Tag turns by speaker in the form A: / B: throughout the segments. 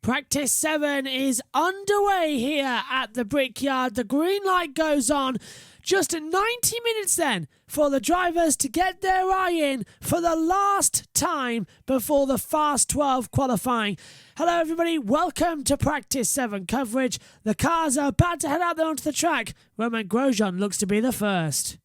A: Practice 7 is underway here at the Brickyard. The green light goes on. Just 90 minutes then for the drivers to get their eye in for the last time before the Fast 12 qualifying. Hello everybody, welcome to Practice 7 coverage. The cars are about to head out there onto the track. Romain Grosjean looks to be the first.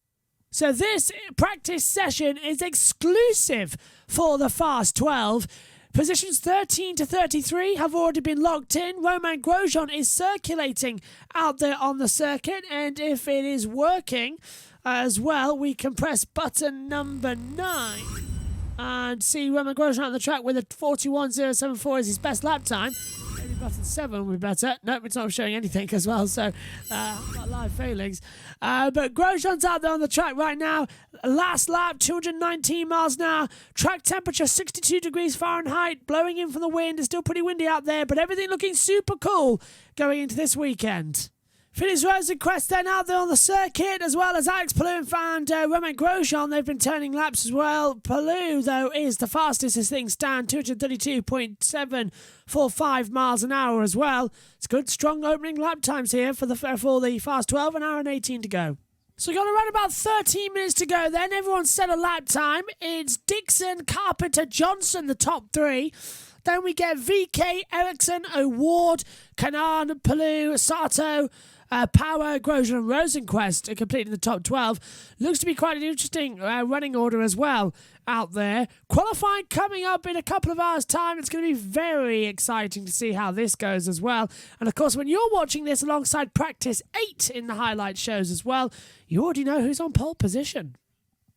A: So this practice session is exclusive for the Fast 12. Positions 13 to 33 have already been locked in. Romain Grosjean is circulating out there on the circuit, and if it is working as well, we can press button number 9 and see Romain Grosjean on the track with a 41.074 as his best lap time. Maybe button 7 would be better. Nope, it's not showing anything as well, so not live failings. But Grosjean's out there on the track right now. Last lap, 219 miles an hour. Track temperature, 62 degrees Fahrenheit. Blowing in from the wind. It's still pretty windy out there, but everything looking super cool going into this weekend. Felix Rosenqvist then out there on the circuit, as well as Alex Palou and Romain Grosjean. They've been turning laps as well. Palou, though, is the fastest as things stand, 232.745 miles an hour as well. It's good, strong opening lap times here for the Fast 12, an hour and 18 to go. So we've got around about 13 minutes to go then. Everyone's set a lap time. It's Dixon, Carpenter, Johnson, the top three. Then we get VK, Ericsson, O'Ward, Kanaan, Palou, Sato, Power, Grosjean and Rosenqvist are completing the top 12. Looks to be quite an interesting running order as well out there. Qualifying coming up in a couple of hours' time. It's going to be very exciting to see how this goes as well. And of course, when you're watching this alongside Practice 8 in the highlight shows as well, you already know who's on pole position.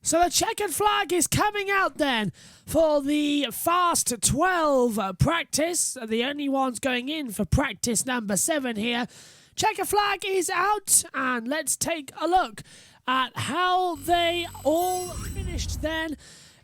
A: So the checkered flag is coming out then for the Fast 12 practice. The only ones going in for practice number 7 here. Checker flag is out, and let's take a look at how they all finished then.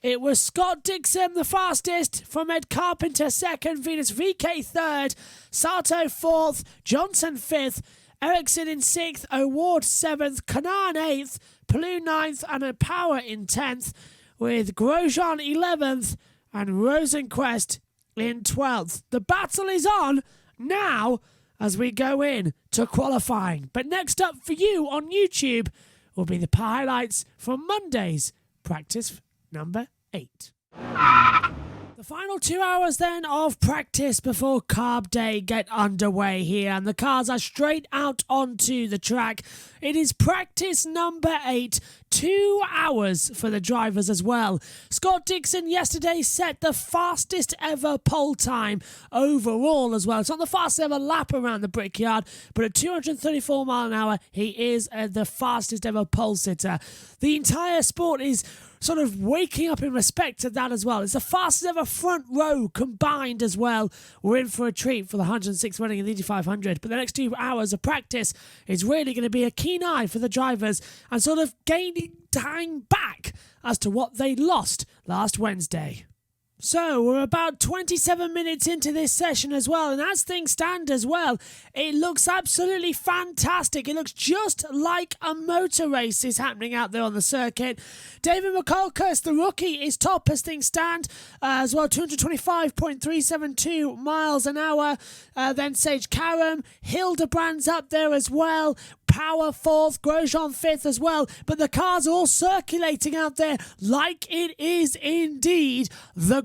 A: It was Scott Dixon the fastest, from Ed Carpenter second, Venus VK third, Sato fourth, Johnson fifth, Ericsson in sixth, O'Ward seventh, Kanaan eighth, Palou ninth, and a Power in 10th, with Grosjean 11th and Rosenqvist in 12th. The battle is on now as we go in to qualifying. But next up for you on YouTube will be the highlights from Monday's practice number 8. The final 2 hours then of practice before Carb Day get underway here, and the cars are straight out onto the track. It is practice number 8, 2 hours for the drivers as well. Scott Dixon yesterday set the fastest ever pole time overall as well. It's not the fastest ever lap around the Brickyard, but at 234 mile an hour, he is the fastest ever pole sitter. The entire sport is sort of waking up in respect to that as well. It's the fastest ever front row combined as well. We're in for a treat for the 106th running of the Indy 500. But the next 2 hours of practice is really going to be a keen eye for the drivers and sort of gaining time back as to what they lost last Wednesday. So we're about 27 minutes into this session as well, and as things stand as well, it looks absolutely fantastic. It looks just like a motor race is happening out there on the circuit. David Mikulkas, the rookie, is top as things stand as well, 225.372 miles an hour. Then Sage Karam, Hildebrand's up there as well. Power 4th, Grosjean 5th as well, but the cars are all circulating out there like it is indeed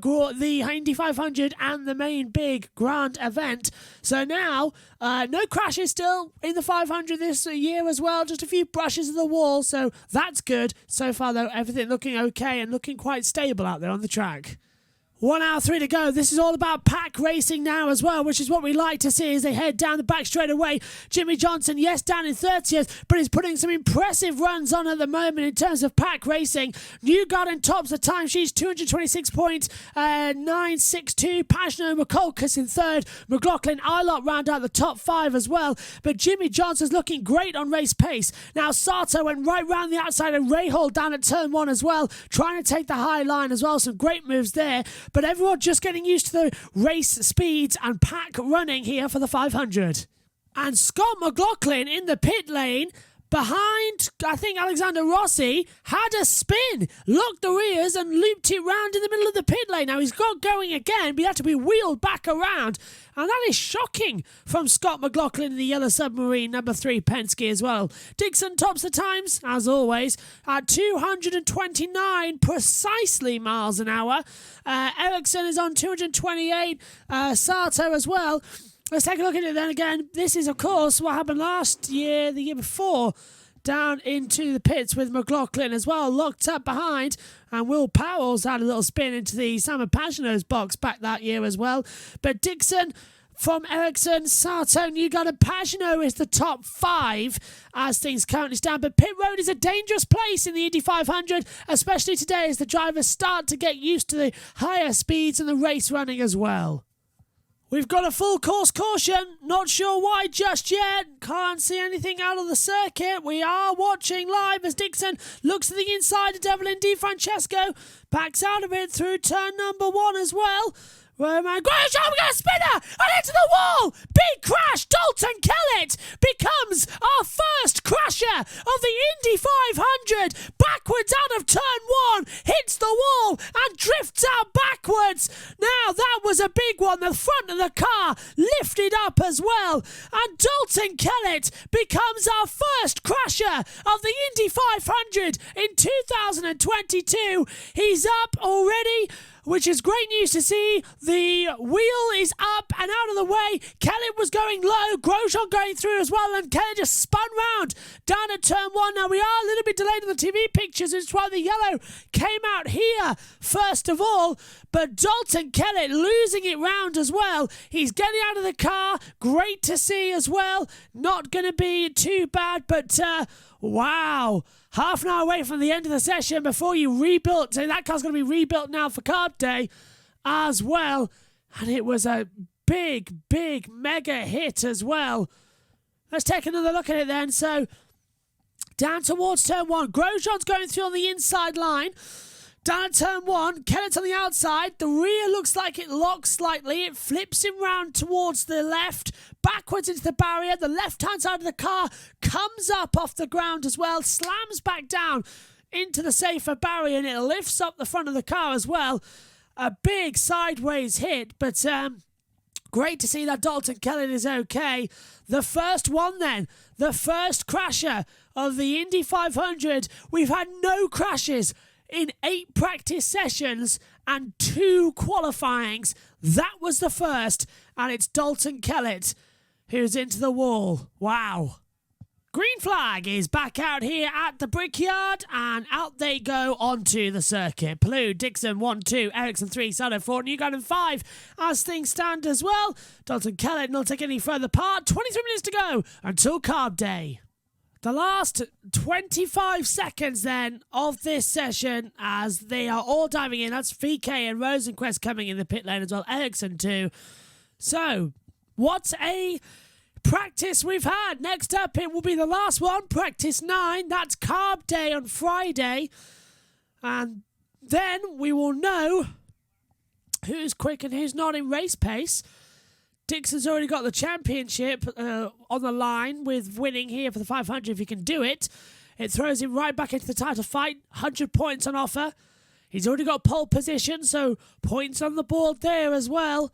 A: the Indy 500 and the main big grand event. So now, no crashes still in the 500 this year as well, just a few brushes of the wall, so that's good. So far though, everything looking okay and looking quite stable out there on the track. 1 hour 3 to go. This is all about pack racing now as well, which is what we like to see as they head down the back straight away. Jimmie Johnson, yes, down in 30th, but he's putting some impressive runs on at the moment in terms of pack racing. Newgarden tops the timesheets, 226.962. Pagenaud, Mikulkas in third. McLaughlin, Ilott round out the top 5 as well. But Jimmie Johnson's looking great on race pace. Now Sato went right round the outside and Rahal down at turn 1 as well, trying to take the high line as well. Some great moves there. But everyone just getting used to the race speeds and pack running here for the 500. And Scott McLaughlin in the pit lane behind, I think Alexander Rossi had a spin, locked the rears and looped it round in the middle of the pit lane. Now he's got going again, but he had to be wheeled back around. And that is shocking from Scott McLaughlin in the Yellow Submarine, number 3 Penske as well. Dixon tops the times, as always, at 229 precisely miles an hour. Ericsson is on 228, Sato as well. Let's take a look at it then again. This is, of course, what happened last year, the year before, down into the pits with McLaughlin as well, locked up behind. And Will Powell's had a little spin into the Simon Pagenaud's box back that year as well. But Dixon from Ericsson, Sato, Newgarden and Pagenaud is the top 5 as things currently stand. But pit road is a dangerous place in the Indy 500, especially today as the drivers start to get used to the higher speeds and the race running as well. We've got a full course caution, not sure why just yet, can't see anything out of the circuit. We are watching live as Dixon looks to the inside of Devlin DeFrancesco, backs out of it through turn number 1 as well. Romain Grosjean, we got a spinner and into the wall. Big crash. Dalton Kellett becomes our first crasher of the Indy 500. Backwards out of turn 1, hits the wall and drifts out backwards. Now that was a big one. The front of the car lifted up as well. And Dalton Kellett becomes our first crasher of the Indy 500 in 2022. He's up already, which is great news to see. The wheel is up and out of the way. Kellett was going low, Grosjean going through as well, and Kellett just spun round down at turn 1. Now we are a little bit delayed in the TV pictures, which is why the yellow came out here first of all. But Dalton Kellett losing it round as well. He's getting out of the car. Great to see as well. Not going to be too bad, but wow. Half an hour away from the end of the session before you rebuilt. So that car's going to be rebuilt now for Carb Day as well. And it was a big, big mega hit as well. Let's take another look at it then. So down towards turn 1. Grosjean's going through on the inside line. Down at turn 1, Kellett's on the outside. The rear looks like it locks slightly. It flips him round towards the left, backwards into the barrier. The left-hand side of the car comes up off the ground as well, slams back down into the safer barrier, and it lifts up the front of the car as well. A big sideways hit, but great to see that Dalton Kellett is okay. The first one then, the first crasher of the Indy 500. We've had no crashes in 8 practice sessions and 2 qualifyings. That was the first, and it's Dalton Kellett who's into the wall. Wow. Green flag is back out here at the Brickyard, and out they go onto the circuit. Palou, Dixon 1, 2, Ericsson 3, Sato 4, Newgarden 5 as things stand as well. Dalton Kellett not taking any further part. 23 minutes to go until Carb Day. The last 25 seconds then of this session as they are all diving in. That's VK and Rosenquist coming in the pit lane as well. Ericsson too. So, what a practice we've had. Next up, it will be the last one, practice 9. That's Carb Day on Friday. And then we will know who's quick and who's not in race pace. Dixon's already got the championship on the line with winning here for the 500 if he can do it. It throws him right back into the title fight. 100 points on offer. He's already got pole position, so points on the board there as well.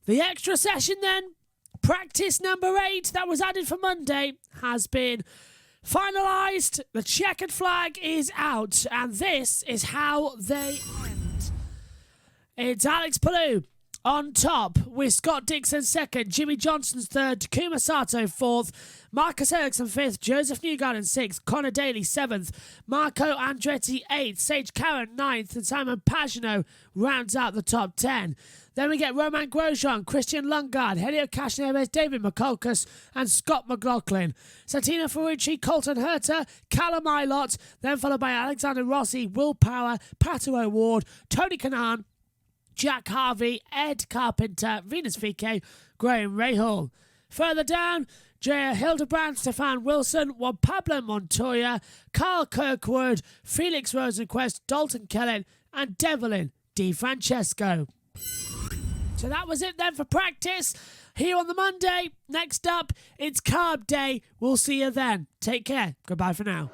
A: The extra session then, practice number 8 that was added for Monday has been finalised. The checkered flag is out, and this is how they end. It's Alex Palou on top with Scott Dixon second, Jimmy Johnson's third, Takuma Sato fourth, Marcus Ericsson fifth, Joseph Newgarden sixth, Connor Daly seventh, Marco Andretti eighth, Sage Karan ninth, and Simon Pagenaud rounds out the top 10. Then we get Romain Grosjean, Christian Lundgaard, Helio Castroneves, David McCulcas, and Scott McLaughlin. Santino Ferrucci, Colton Herta, Callum Ilott, then followed by Alexander Rossi, Will Power, Pato O'Ward, Tony Kanaan, Jack Harvey, Ed Carpenter, Venus VK, Graham Rahal. Further down, J.R. Hildebrand, Stefan Wilson, Juan Pablo Montoya, Carl Kirkwood, Felix Rosenquist, Dalton Kellett, and Devlin DeFrancesco. So that was it then for practice here on the Monday. Next up, it's carb day. We'll see you then. Take care. Goodbye for now.